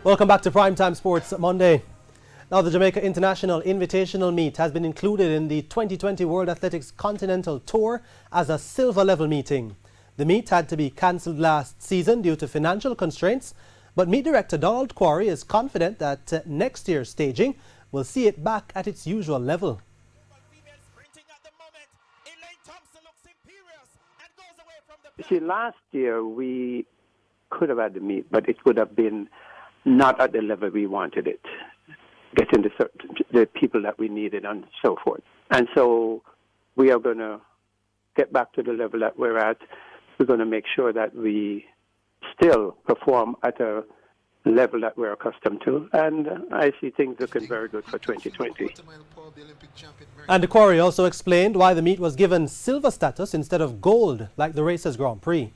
Welcome back to Primetime Sports Monday. Now, the Jamaica International Invitational Meet has been included in the 2020 World Athletics Continental Tour as a silver-level meeting. The meet had to be cancelled last season due to financial constraints, but meet director Donald Quarry is confident that next year's staging will see it back at its usual level. You see, last year we could have had the meet, but it would have been not at the level we wanted it, getting the people that we needed and so forth. And so we are going to get back to the level that we're at. We're going to make sure that we still perform at a level that we're accustomed to. And I see things looking very good for 2020. And the Quarry also explained why the meet was given silver status instead of gold, like the Racers Grand Prix.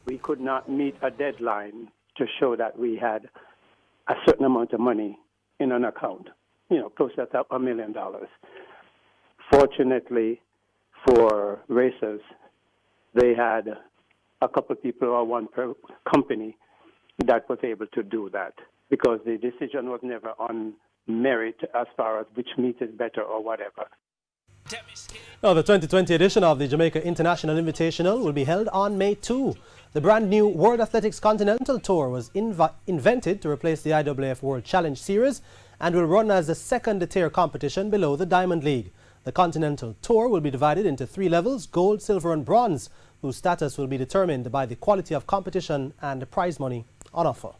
We could not meet a deadline to show that we had a certain amount of money in an account, close to $1 million. Fortunately for racers, they had a couple of people or one per company that was able to do that, because the decision was never on merit as far as which meet is better or whatever. Now, the 2020 edition of the Jamaica International Invitational will be held on May 2. The brand new World Athletics Continental Tour was invented to replace the IAAF World Challenge Series and will run as a second-tier competition below the Diamond League. The Continental Tour will be divided into 3 levels: gold, silver and bronze, whose status will be determined by the quality of competition and the prize money on offer.